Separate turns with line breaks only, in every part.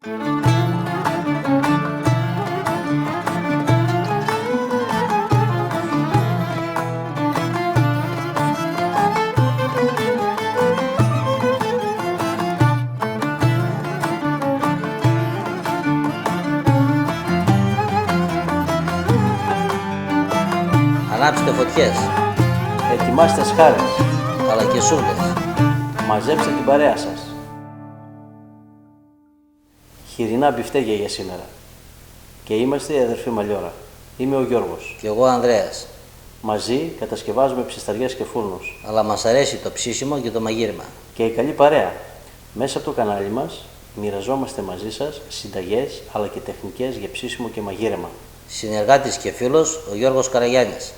Ανάψτε φωτιές.
Ετοιμάστε σχάρες.
Αλλά και σούβλες.
Μαζέψτε την παρέα σας. Χοιρινά μπιφτέκια για σήμερα. Και είμαστε η αδερφή Μαλιόρα. Είμαι ο Γιώργος.
Κι εγώ Ανδρέας.
Μαζί κατασκευάζουμε ψισταριές και φούρνους.
Αλλά μας αρέσει το ψήσιμο και το μαγείρεμα.
Και η καλή παρέα. Μέσα από το κανάλι μας μοιραζόμαστε μαζί σας συνταγές αλλά και τεχνικές για ψήσιμο και μαγείρεμα.
Συνεργάτης και φίλος ο Γιώργος Καραγιάννης.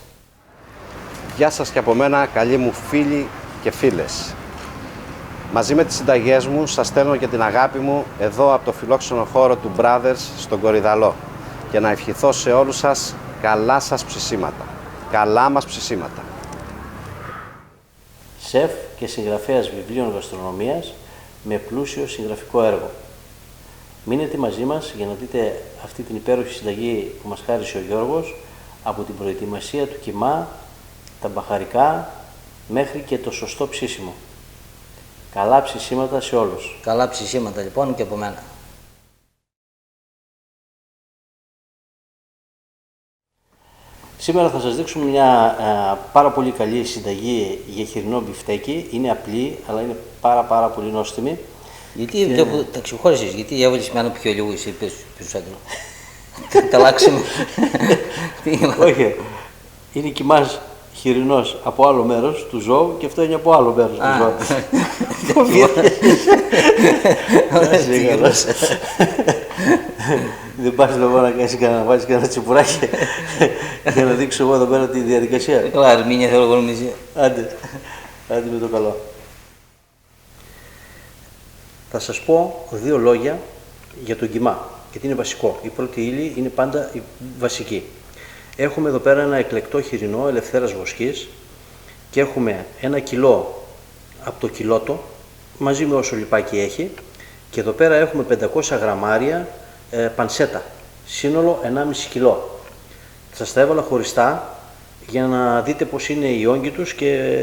Γεια σας και από μένα, καλοί μου φίλοι και φίλες. Μαζί με τις συνταγές μου σας στέλνω και την αγάπη μου εδώ από το φιλόξενο χώρο του Brothers στον Κορυδαλό και να ευχηθώ σε όλους σας καλά σας ψησίματα. Καλά μας ψησίματα.
Σεφ και συγγραφέας βιβλίων γαστρονομίας με πλούσιο συγγραφικό έργο. Μείνετε μαζί μας για να δείτε αυτή την υπέροχη συνταγή που μας χάρισε ο Γιώργος από την προετοιμασία του κιμά, τα μπαχαρικά μέχρι και το σωστό ψήσιμο. Καλά ψησίματα σε όλους.
Καλά ψησίματα λοιπόν και από μένα.
Σήμερα θα σας δείξουμε μια πάρα πολύ καλή συνταγή για χοιρινό μπιφτέκι. Είναι απλή, αλλά είναι πάρα πολύ νόστιμη.
Γιατί και... τα ξεχώρισες, γιατί έβαλες με ένα πιο λίγο εσύ περισσότερο. Τα αλλάξαμε.
Όχι, είναι κιμάς χοιρινός από άλλο μέρος του ζώου και αυτό είναι από άλλο μέρος του ζώου. Δεν πας λοιπόν να βάλεις κανένα τσιπουράκι για να δείξω εγώ εδώ πέρα τη διαδικασία.
Καλά, Αρμίνια θέλω γονομisia.
Άντε με το καλό. Θα σας πω δύο λόγια για τον κιμά, γιατί είναι βασικό. Η πρώτη ύλη είναι πάντα η βασική. Έχουμε εδώ πέρα ένα εκλεκτό χοιρινό ελευθέρας βοσκής και έχουμε 1 κιλό από το κιλότο μαζί με όσο λιπάκι έχει και εδώ πέρα έχουμε 500 γραμμάρια πανσέτα, σύνολο 1,5 κιλό. Σας τα έβαλα χωριστά για να δείτε πως είναι οι όγκοι τους και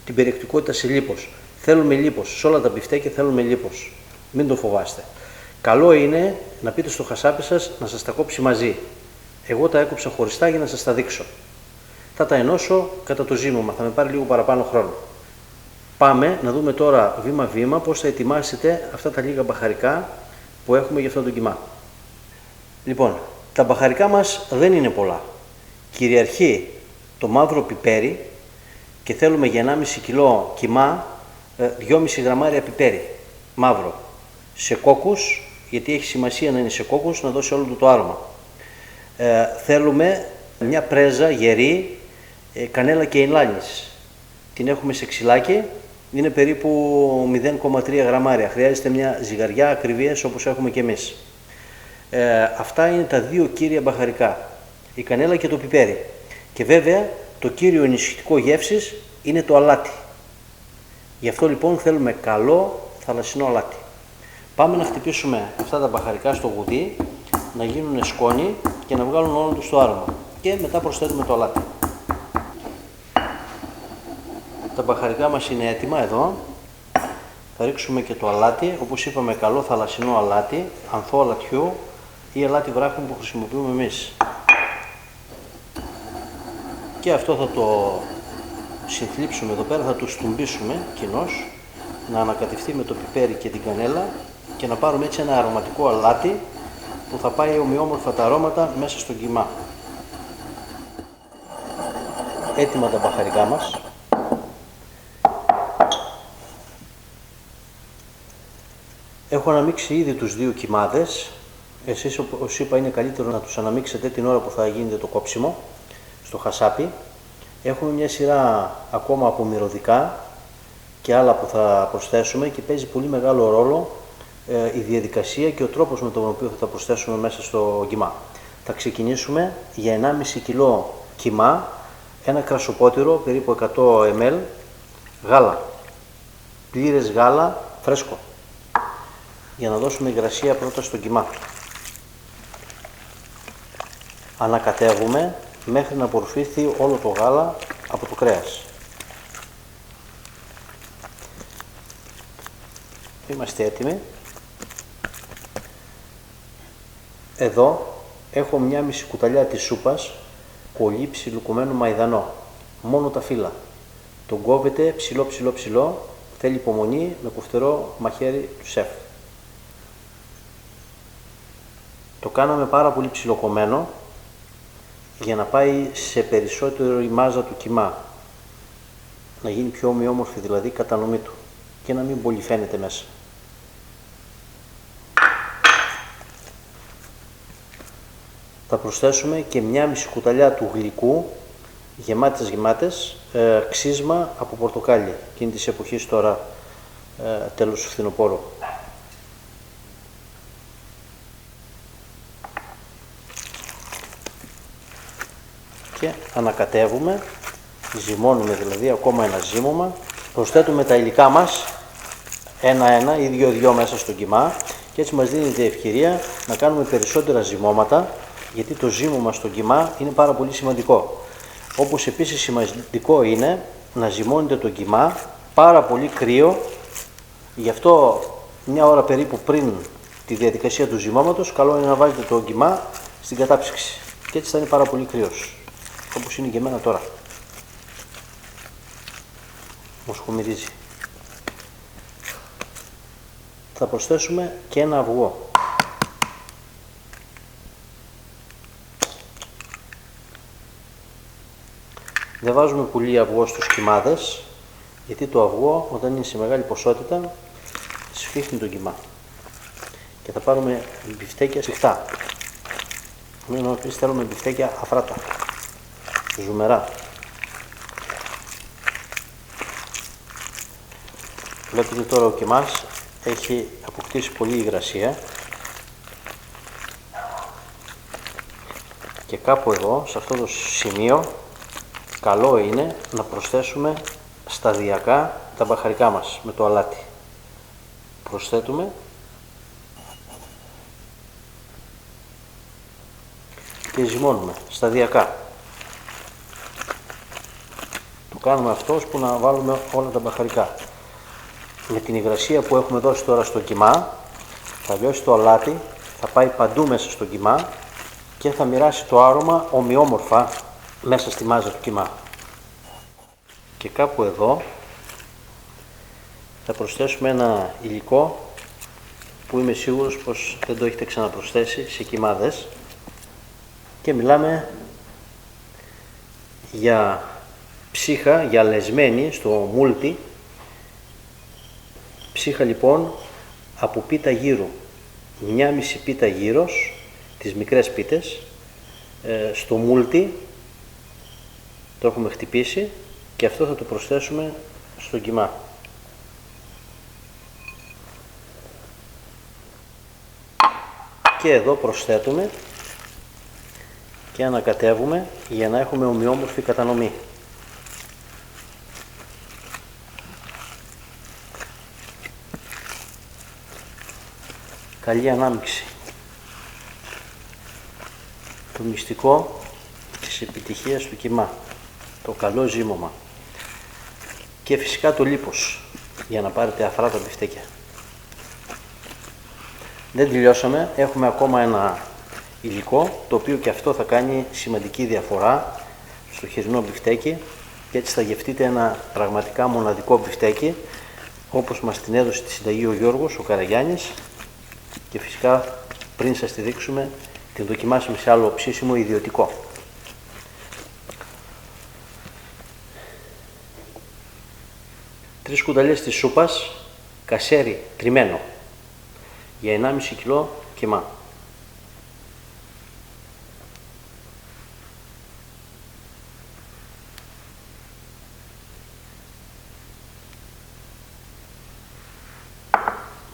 την περιεκτικότητα σε λίπος. Θέλουμε λίπος, σε όλα τα μπιφτέκια θέλουμε λίπος, μην το φοβάστε. Καλό είναι να πείτε στο χασάπι σας να σας τα κόψει μαζί. Εγώ τα έκοψα χωριστά για να σας τα δείξω. Θα τα ενώσω κατά το ζύμωμα, θα με πάρει λίγο παραπάνω χρόνο. Πάμε να δούμε τώρα βήμα-βήμα πώς θα ετοιμάσετε αυτά τα λίγα μπαχαρικά που έχουμε για αυτό το κιμά. Λοιπόν, τα μπαχαρικά μας δεν είναι πολλά. Κυριαρχεί το μαύρο πιπέρι και θέλουμε για 1,5 κιλό κιμά 2,5 γραμμάρια πιπέρι μαύρο. Σε κόκκους, γιατί έχει σημασία να είναι σε κόκκους, να δώσει όλο το άρωμα. Θέλουμε μια πρέζα γερή, κανέλα και ινλάνης. Την έχουμε σε ξυλάκι, είναι περίπου 0,3 γραμμάρια. Χρειάζεται μια ζυγαριά ακριβίας όπως έχουμε και εμείς. Αυτά είναι τα δύο κύρια μπαχαρικά, η κανέλα και το πιπέρι. Και βέβαια το κύριο ενισχυτικό γεύσης είναι το αλάτι. Γι' αυτό λοιπόν θέλουμε καλό θαλασσινό αλάτι. Πάμε να χτυπήσουμε αυτά τα μπαχαρικά στο γουδί, να γίνουν σκόνη και να βγάλουν όλο τους το άρωμα. Και μετά προσθέτουμε το αλάτι. Τα μπαχαρικά μας είναι έτοιμα εδώ. Θα ρίξουμε και το αλάτι, όπως είπαμε καλό θαλασσινό αλάτι, ανθό αλατιού ή αλάτι βράχων που χρησιμοποιούμε εμείς. Και αυτό θα το συνθλίψουμε εδώ πέρα, θα το στουμπίσουμε κοινώς, να ανακατευτεί με το πιπέρι και την κανέλα και να πάρουμε έτσι ένα αρωματικό αλάτι που θα πάει ομοιόμορφα τα αρώματα μέσα στον κιμά. Έτοιμα τα μπαχαρικά μας. Έχω αναμίξει ήδη τους δύο κιμάδες. Εσείς, όπως είπα, είναι καλύτερο να τους αναμίξετε την ώρα που θα γίνεται το κόψιμο στο χασάπι. Έχουμε μια σειρά ακόμα από μυρωδικά και άλλα που θα προσθέσουμε και παίζει πολύ μεγάλο ρόλο η διαδικασία και ο τρόπος με τον οποίο θα τα προσθέσουμε μέσα στο κιμά. Θα ξεκινήσουμε για 1,5 κιλό κιμά, ένα κρασοπότηρο περίπου 100 ml γάλα, πλήρες γάλα φρέσκο. για να δώσουμε υγρασία πρώτα στο κιμά. Ανακατεύουμε μέχρι να απορροφηθεί όλο το γάλα από το κρέας. Είμαστε έτοιμοι. Εδώ έχω μια μισή κουταλιά της σούπας πολύ ψιλοκομμένο μαϊδανό. Μόνο τα φύλλα. Τον κόβετε ψηλό. Θέλει υπομονή με κουφτερό μαχαίρι του σεφ. Το κάναμε πάρα πολύ ψιλοκομμένο για να πάει σε περισσότερο η μάζα του κιμά. Να γίνει πιο ομοιόμορφη δηλαδή η κατανομή του και να μην πολύ φαίνεται μέσα. Θα προσθέσουμε και μια μισή κουταλιά του γλυκού γεμάτες ξύσμα από πορτοκάλι, εκείνη της εποχής τώρα τέλος του φθινοπόρου. Και ανακατεύουμε, ζυμώνουμε δηλαδή ακόμα ένα ζύμωμα, προσθέτουμε τα υλικά μας ένα-ένα ή δύο-δύο μέσα στο κιμά και έτσι μας δίνεται η ευκαιρία να κάνουμε περισσότερα ζυμώματα, γιατί το ζύμωμα στο κιμά είναι πάρα πολύ σημαντικό. Όπως επίσης σημαντικό είναι να ζυμώνετε το κιμά πάρα πολύ κρύο, γι' αυτό μια ώρα περίπου πριν τη διαδικασία του ζυμώματος καλό είναι να βάλετε το κιμά στην κατάψυξη και έτσι θα είναι πάρα πολύ κρύος, όπως είναι και εμένα τώρα. Μοσχομυρίζει. Θα προσθέσουμε και ένα αυγό. Δεν βάζουμε πολύ αυγό στους κιμάδες, γιατί το αυγό όταν είναι σε μεγάλη ποσότητα σφίχνει το κιμά. Και θα πάρουμε μπιφτέκια σφιχτά. Ενώ επίσης θέλουμε μπιφτέκια αφράτα, ζουμερά. Βλέπετε τώρα ο κιμάς έχει αποκτήσει πολύ υγρασία και κάπου εδώ, σε αυτό το σημείο, καλό είναι να προσθέσουμε σταδιακά τα μπαχαρικά μας με το αλάτι. Προσθέτουμε και ζυμώνουμε σταδιακά. Το κάνουμε αυτό ώσπου να βάλουμε όλα τα μπαχαρικά. Με την υγρασία που έχουμε δώσει τώρα στο κιμά θα λιώσει το αλάτι, θα πάει παντού μέσα στο κιμά και θα μοιράσει το άρωμα ομοιόμορφα μέσα στη μάζα του κιμά. Και κάπου εδώ θα προσθέσουμε ένα υλικό που είμαι σίγουρος πως δεν το έχετε ξαναπροσθέσει σε κιμάδες και μιλάμε για ψύχα γυαλεσμένη στο μούλτι. Ψύχα λοιπόν από πίτα γύρου, μια μισή πίτα γύρος, τις μικρές πίτες, στο μούλτι το έχουμε χτυπήσει και αυτό θα το προσθέσουμε στο κιμά. Και εδώ προσθέτουμε και ανακατεύουμε για να έχουμε ομοιόμορφη κατανομή. Καλή ανάμειξη. Το μυστικό της επιτυχίας του κιμά. Το καλό ζύμωμα. Και φυσικά το λίπος για να πάρετε αφράτα μπιφτέκια. Δεν τελειώσαμε. Έχουμε ακόμα ένα υλικό το οποίο και αυτό θα κάνει σημαντική διαφορά στο χοιρινό μπιφτέκι και έτσι θα γευτείτε ένα πραγματικά μοναδικό μπιφτέκι όπως μας την έδωσε τη συνταγή ο Γιώργος, ο Καραγιάννης. Και φυσικά πριν σας τη δείξουμε την δοκιμάσουμε σε άλλο ψήσιμο ιδιωτικό. Τρεις κουταλιές της σούπας κασέρι τριμμένο για 1,5 κιλό κιμά.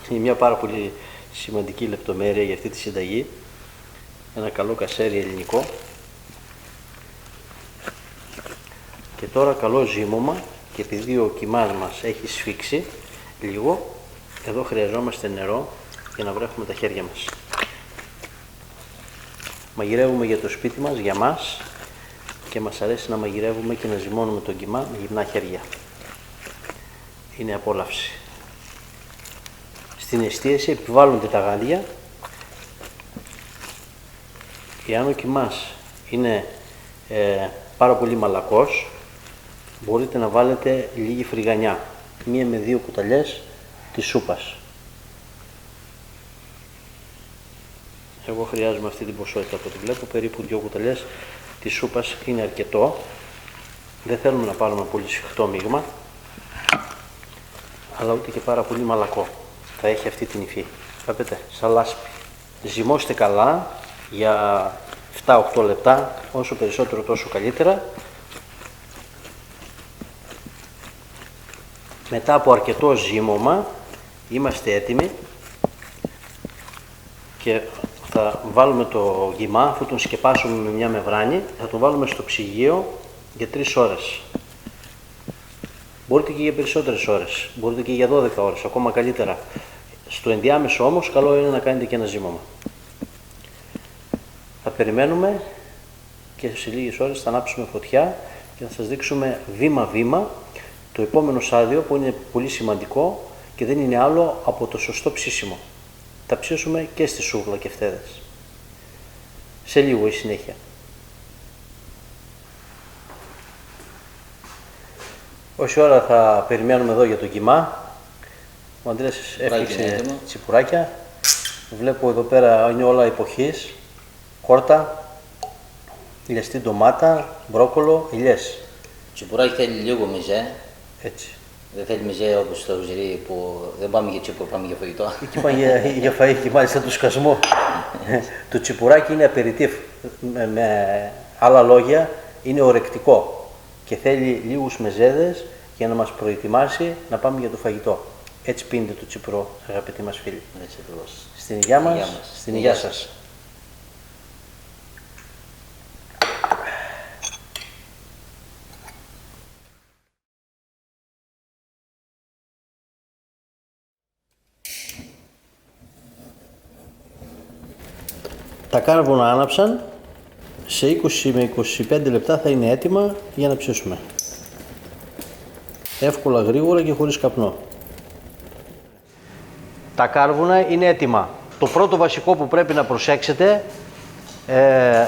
Είναι μια πάρα πολύ σημαντική λεπτομέρεια για αυτή τη συνταγή. Ένα καλό κασέρι ελληνικό. Και τώρα καλό ζύμωμα και επειδή ο κιμάς μας έχει σφίξει λίγο, εδώ χρειαζόμαστε νερό για να βρέχουμε τα χέρια μας. Μαγειρεύουμε για το σπίτι μας, για μας, και μας αρέσει να μαγειρεύουμε και να ζυμώνουμε τον κιμά με γυμνά χέρια. Είναι απόλαυση. Στην εστίαση επιβάλλονται τα γάντια. Εάν ο κιμάς είναι πάρα πολύ μαλακός, μπορείτε να βάλετε λίγη φρυγανιά, 1 με 2 κουταλιές της σούπας. Εγώ χρειάζομαι αυτή την ποσότητα που τη βλέπω, περίπου 2 κουταλιές της σούπας είναι αρκετό. Δεν θέλουμε να πάρουμε πολύ σφιχτό μείγμα, αλλά ούτε και πάρα πολύ μαλακό. Θα έχει αυτή την υφή. Βλέπετε, σαν λάσπη. Ζυμώστε καλά για 7-8 λεπτά, όσο περισσότερο τόσο καλύτερα. Μετά από αρκετό ζύμωμα είμαστε έτοιμοι και θα βάλουμε το κιμά, αφού τον σκεπάσουμε με μια μεμβράνη, θα τον βάλουμε στο ψυγείο για 3 ώρες. Μπορείτε και για περισσότερες ώρες, μπορείτε και για 12 ώρες, ακόμα καλύτερα. Στο ενδιάμεσο όμως καλό είναι να κάνετε και ένα ζύμωμα. Θα περιμένουμε και σε λίγες ώρες θα ανάψουμε φωτιά και θα σας δείξουμε βήμα-βήμα το επόμενο στάδιο που είναι πολύ σημαντικό και δεν είναι άλλο από το σωστό ψήσιμο. Θα ψήσουμε και στη σούβλα και φτέδες. Σε λίγο η συνέχεια. Όση ώρα θα περιμένουμε εδώ για το κιμά, ο Ανδρέας έφτιαξε τσιπουράκια. Βλέπω εδώ πέρα είναι όλα εποχής. Κόρτα, λιαστή ντομάτα, μπρόκολο, ηλιές.
Τσιπουράκι θέλει λίγο μιζέ.
Έτσι.
Δεν θέλει μιζέ όπως στο ζυρί που δεν πάμε για τσίπουρο, πάμε για φαγητό.
Εκεί πάμε για φαΐ και μάλιστα το σκασμό. Το τσιπουράκι είναι απεριτίφ. Με άλλα λόγια είναι ορεκτικό και θέλει λίγους μεζέδες για να μας προετοιμάσει να πάμε για το φαγητό. Έτσι πίνετε το τσιπουρό, αγαπητοί μας φίλοι.
Έτσι ακριβώς.
Στην υγειά μας, στην υγειά σας. Τα κάρβουνα άναψαν, σε 20 με 25 λεπτά θα είναι έτοιμα για να ψήσουμε. Εύκολα, γρήγορα και χωρίς καπνό. Τα κάρβουνα είναι έτοιμα. Το πρώτο βασικό που πρέπει να προσέξετε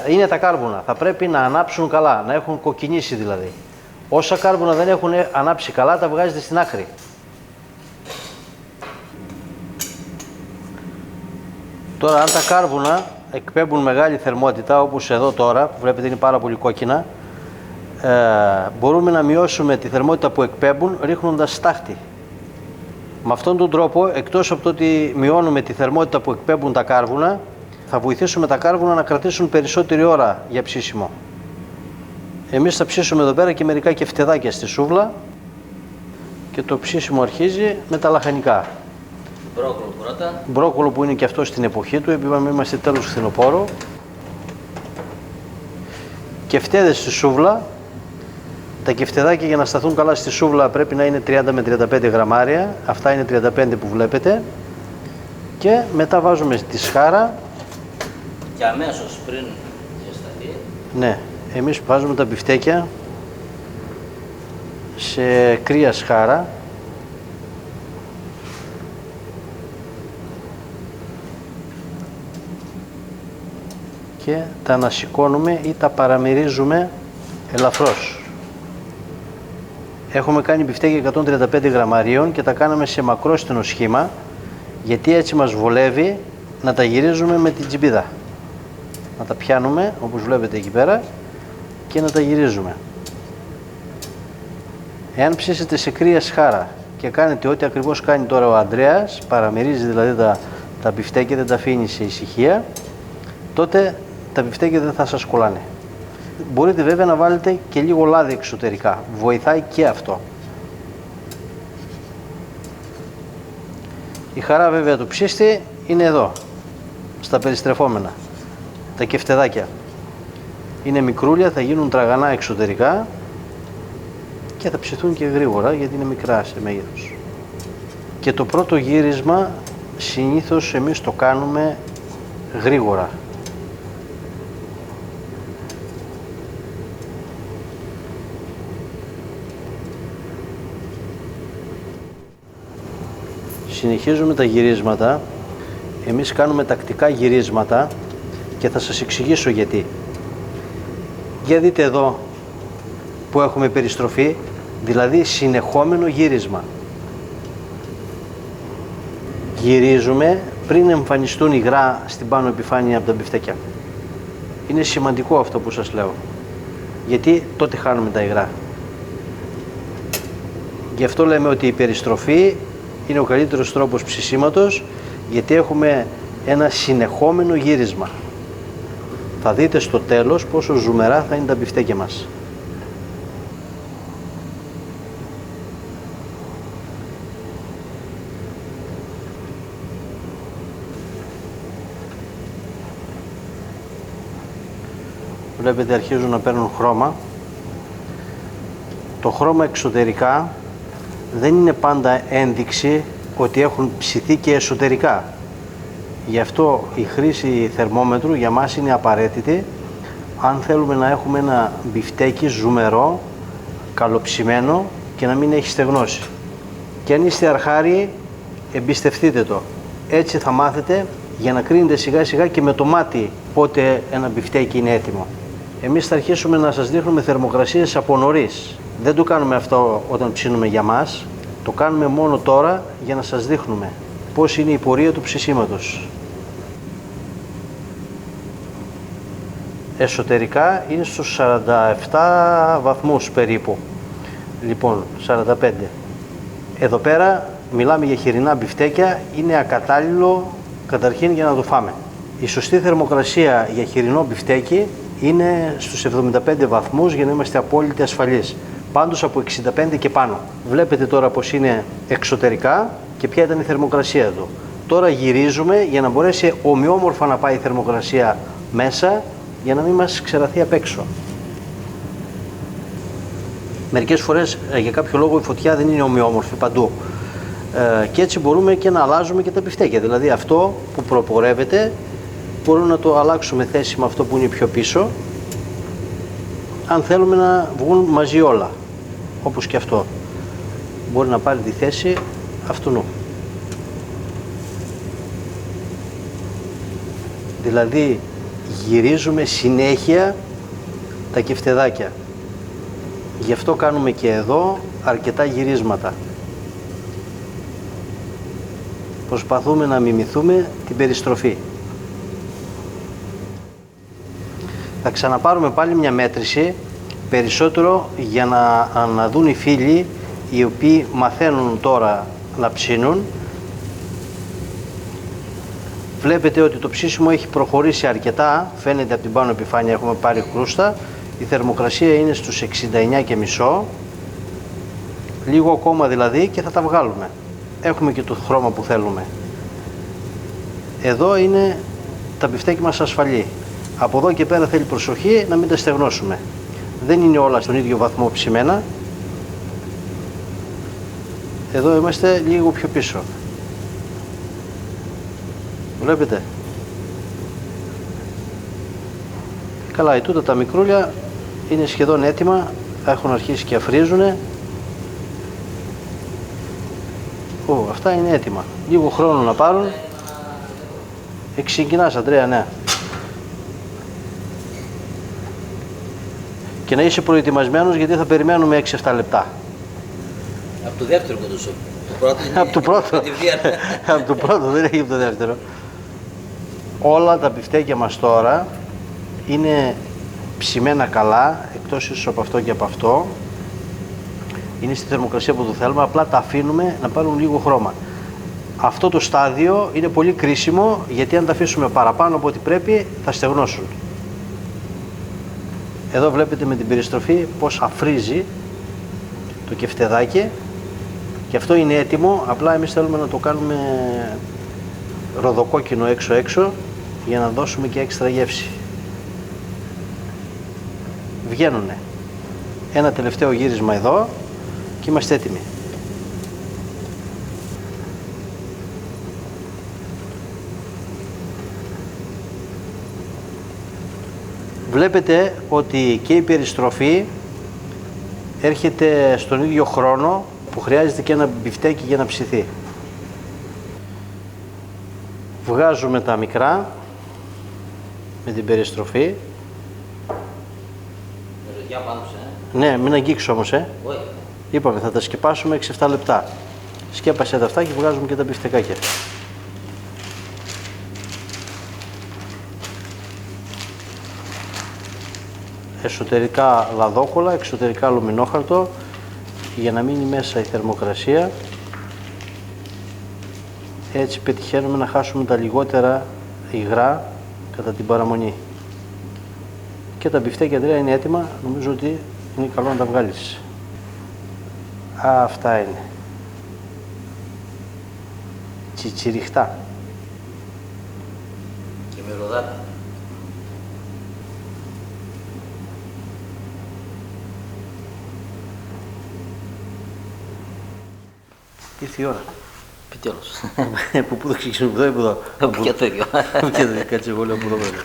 είναι τα κάρβουνα. Θα πρέπει να ανάψουν καλά, να έχουν κοκκινήσει δηλαδή. Όσα κάρβουνα δεν έχουν ανάψει καλά τα βγάζετε στην άκρη. Τώρα αν τα κάρβουνα εκπέμπουν μεγάλη θερμότητα, όπως εδώ τώρα, που βλέπετε είναι πάρα πολύ κόκκινα, μπορούμε να μειώσουμε τη θερμότητα που εκπέμπουν ρίχνοντας στάχτη. Με αυτόν τον τρόπο, εκτός από το ότι μειώνουμε τη θερμότητα που εκπέμπουν τα κάρβουνα, θα βοηθήσουμε τα κάρβουνα να κρατήσουν περισσότερη ώρα για ψήσιμο. Εμείς θα ψήσουμε εδώ πέρα και μερικά κεφτεδάκια στη σούβλα και το ψήσιμο αρχίζει με τα λαχανικά.
Μπρόκολο πρώτα.
Μπρόκολο που είναι και αυτό στην εποχή του, επειδή είμαστε τέλος φθινοπόρου. Κεφτέδες στη σούβλα. Τα κεφτεδάκια για να σταθούν καλά στη σούβλα πρέπει να είναι 30 με 35 γραμμάρια. Αυτά είναι 35 που βλέπετε. Και μετά βάζουμε τη σχάρα.
Και αμέσως πριν ζεσταθεί.
Ναι, εμείς βάζουμε τα μπιφτέκια σε κρύα σχάρα. Και τα ανασηκώνουμε ή τα παραμερίζουμε ελαφρώς. Έχουμε κάνει μπιφτέκια 135 γραμμαρίων και τα κάναμε σε μακρόστενο σχήμα, γιατί έτσι μας βολεύει να τα γυρίζουμε με την τσιμπίδα. Να τα πιάνουμε όπως βλέπετε εκεί πέρα και να τα γυρίζουμε. Εάν ψήσετε σε κρύα σχάρα και κάνετε ό,τι ακριβώς κάνει τώρα ο Ανδρέας, παραμερίζει δηλαδή τα μπιφτέκια, δεν τα αφήνει σε ησυχία, τότε τα μπιφτέκια δεν θα σας κολλάνε. Μπορείτε βέβαια να βάλετε και λίγο λάδι εξωτερικά. Βοηθάει και αυτό. Η χαρά βέβαια του ψήστη είναι εδώ, στα περιστρεφόμενα. Τα κεφτεδάκια. Είναι μικρούλια, θα γίνουν τραγανά εξωτερικά και θα ψηθούν και γρήγορα γιατί είναι μικρά σε μέγεθος. Και το πρώτο γύρισμα συνήθως εμείς το κάνουμε γρήγορα. Συνεχίζουμε τα γυρίσματα. Εμείς κάνουμε τακτικά γυρίσματα και θα σας εξηγήσω γιατί. Για δείτε εδώ που έχουμε περιστροφή, δηλαδή συνεχόμενο γύρισμα. Γυρίζουμε πριν εμφανιστούν υγρά στην πάνω επιφάνεια από τα μπιφτέκια. Είναι σημαντικό αυτό που σας λέω, γιατί τότε χάνουμε τα υγρά. Γι' αυτό λέμε ότι η περιστροφή είναι ο καλύτερος τρόπος ψησίματος, γιατί έχουμε ένα συνεχόμενο γύρισμα. Θα δείτε στο τέλος πόσο ζουμερά θα είναι τα μπιφτέκια μας. Βλέπετε αρχίζουν να παίρνουν χρώμα. Το χρώμα εξωτερικά δεν είναι πάντα ένδειξη ότι έχουν ψηθεί και εσωτερικά. Γι' αυτό η χρήση θερμόμετρου για μας είναι απαραίτητη αν θέλουμε να έχουμε ένα μπιφτέκι ζουμερό, καλοψημένο και να μην έχει στεγνώσει. Και αν είστε αρχάριοι, εμπιστευτείτε το. Έτσι θα μάθετε για να κρίνετε σιγά σιγά και με το μάτι πότε ένα μπιφτέκι είναι έτοιμο. Εμείς θα αρχίσουμε να σας δείχνουμε θερμοκρασίες από νωρίς. Δεν το κάνουμε αυτό όταν ψήνουμε για μας, το κάνουμε μόνο τώρα για να σας δείχνουμε πώς είναι η πορεία του ψησίματος. Εσωτερικά είναι στους 47 βαθμούς περίπου, λοιπόν 45. Εδώ πέρα μιλάμε για χοιρινά μπιφτέκια, είναι ακατάλληλο καταρχήν για να το φάμε. Η σωστή θερμοκρασία για χοιρινό μπιφτέκι είναι στους 75 βαθμούς για να είμαστε απόλυτα ασφαλείς. Πάντως από 65 και πάνω. Βλέπετε τώρα πως είναι εξωτερικά και ποια ήταν η θερμοκρασία του. Τώρα γυρίζουμε για να μπορέσει ομοιόμορφα να πάει η θερμοκρασία μέσα για να μην μας ξεραθεί απ' έξω. Μερικές φορές για κάποιο λόγο η φωτιά δεν είναι ομοιόμορφη παντού. Και έτσι μπορούμε και να αλλάζουμε και τα μπιφτέκια. Δηλαδή αυτό που προπορεύεται μπορούμε να το αλλάξουμε θέση με αυτό που είναι πιο πίσω, αν θέλουμε να βγουν μαζί όλα, όπως και αυτό. Μπορεί να πάρει τη θέση αυτού. Δηλαδή γυρίζουμε συνέχεια τα κεφτεδάκια. Γι' αυτό κάνουμε και εδώ αρκετά γυρίσματα. Προσπαθούμε να μιμηθούμε την περιστροφή. Θα ξαναπάρουμε πάλι μια μέτρηση, περισσότερο για να δουν οι φίλοι οι οποίοι μαθαίνουν τώρα να ψήνουν. Βλέπετε ότι το ψήσιμο έχει προχωρήσει αρκετά, φαίνεται από την πάνω επιφάνεια, έχουμε πάρει κρούστα. Η θερμοκρασία είναι στους 69,5, λίγο ακόμα δηλαδή και θα τα βγάλουμε. Έχουμε και το χρώμα που θέλουμε. Εδώ είναι τα μπιφτέκι μας ασφαλή. Από εδώ και πέρα θέλει προσοχή να μην τα στεγνώσουμε. Δεν είναι όλα στον ίδιο βαθμό ψημένα. Εδώ είμαστε λίγο πιο πίσω. Βλέπετε. Καλά, τούτα τα μικρούλια είναι σχεδόν έτοιμα. Έχουν αρχίσει και αφρίζουνε. Αυτά είναι έτοιμα. Λίγο χρόνο να πάρουν. Ξεκινάς, Αντρέα, ναι. Και να είσαι προετοιμασμένος γιατί θα περιμένουμε 6-7 λεπτά.
Από το δεύτερο κοντοσό.
Από το πρώτο. Από το πρώτο, δεν έχει από το δεύτερο. Όλα τα μπιφτέκια μας τώρα είναι ψημένα καλά, εκτός ίσως από αυτό και από αυτό. Είναι στη θερμοκρασία που το θέλουμε, απλά τα αφήνουμε να πάρουν λίγο χρώμα. Αυτό το στάδιο είναι πολύ κρίσιμο, γιατί αν τα αφήσουμε παραπάνω από ό,τι πρέπει θα στεγνώσουν. Εδώ βλέπετε με την περιστροφή πως αφρίζει το κεφτεδάκι και αυτό είναι έτοιμο, απλά εμείς θέλουμε να το κάνουμε ροδοκόκκινο έξω για να δώσουμε και έξτρα γεύση. Βγαίνουνε. Ένα τελευταίο γύρισμα εδώ και είμαστε έτοιμοι. Βλέπετε ότι και η περιστροφή έρχεται στον ίδιο χρόνο που χρειάζεται και ένα μπιφτέκι για να ψηθεί. Βγάζουμε τα μικρά με την περιστροφή. Ναι, μην αγγίξω όμως,
Όχι.
Είπαμε, θα τα σκεπάσουμε 6-7 λεπτά. Σκέπασε τα αυτά και βγάζουμε και τα μπιφτεκάκια. Εσωτερικά λαδόκολλα, εξωτερικά αλουμινόχαρτο για να μείνει μέσα η θερμοκρασία. Έτσι πετυχαίνουμε να χάσουμε τα λιγότερα υγρά κατά την παραμονή. Και τα μπιφτέκια τρία είναι έτοιμα, νομίζω ότι είναι καλό να τα βγάλεις. Αυτά είναι. Τσιτσιριχτά.
Και με ροδάτα.
Ήρθε η ώρα.
Επιτέλους.
Πού το ξεκινήσουμε, πού εδώ.
Και το ίδιο.
Κάτσε εγώ λέω που εδώ βέβαια.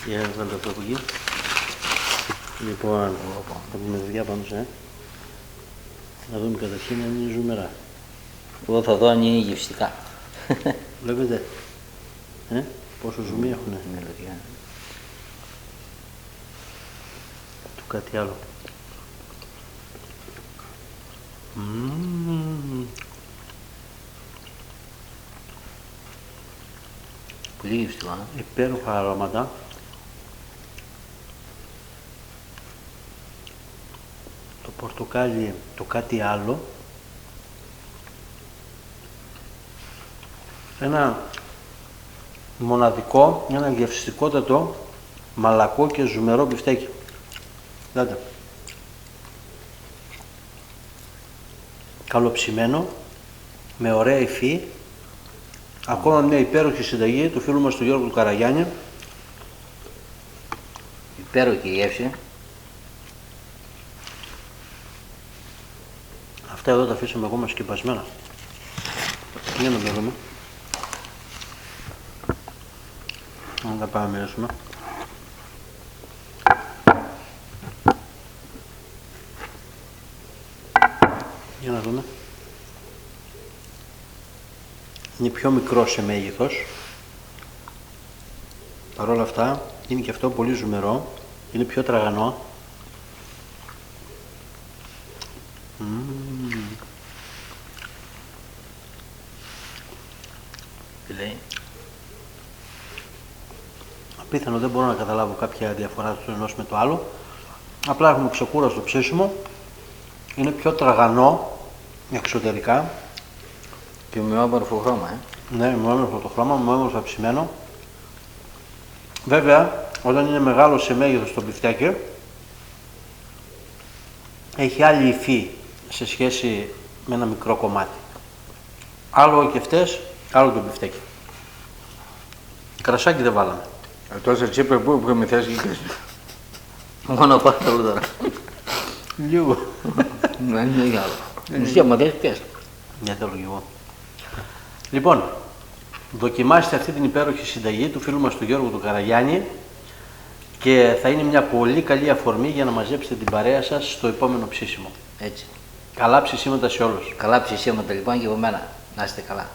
Για να βάλτε αυτό από εκεί. Λοιπόν, θα πούμε δουλειά πάνω σε. Να δούμε καταρχήν αν είναι ζουμερά.
Εγώ θα δω αν είναι γευστικά.
Βλέπετε, πόσο ζουμί έχουνε.
Μελωδιά.
Του κάτι άλλο.
Πολύ γευστικό.
Υπέροχα αρώματα. Το πορτοκάλι το κάτι άλλο. Ένα μοναδικό, ένα γευστικότατο μαλακό και ζουμερό μπιφτέκι. Δάτε. Καλοψημένο, με ωραία υφή. Ακόμα μια υπέροχη συνταγή του φίλου μας του Γιώργου του Καραγιάννη.
Υπέροχη γεύση.
Αυτά εδώ τα αφήσαμε ακόμα σκεπασμένα. Για να τα δούμε. Να τα πάμε να μοιράσουμε. Για να δούμε. Είναι πιο μικρό σε μέγεθος. Παρ' όλα αυτά είναι και αυτό πολύ ζουμερό. Είναι πιο τραγανό.
Τι λέει.
Απίθανο, δεν μπορώ να καταλάβω κάποια διαφορά του ενός με το άλλο. Απλά έχουμε ξεκούραστο ψήσιμο. Είναι πιο τραγανό εξωτερικά.
Και με όμορφο χρώμα,
Ναι, με όμορφο το χρώμα, με όμορφο ψημένο. Βέβαια, όταν είναι μεγάλο σε μέγεθος το μπιφτέκι, έχει άλλη υφή σε σχέση με ένα μικρό κομμάτι. Άλλο οι κεφτές, άλλο το μπιφτέκι. Κρασάκι δεν βάλαμε.
Τόσα τσίπρα που είχαμε θέσει και μόνο πάνω τώρα.
Λίγο.
Ναι, είναι για άλλο. Μουσία μου δεν πιες.
Για θέλω κι εγώ. Λοιπόν, δοκιμάστε αυτή την υπέροχη συνταγή του φίλου μας του Γιώργου του Καραγιάννη και θα είναι μια πολύ καλή αφορμή για να μαζέψετε την παρέα σας στο επόμενο ψήσιμο.
Έτσι.
Καλά ψησίματα σε όλους.
Καλά ψησίματα λοιπόν και από μένα. Να είστε καλά.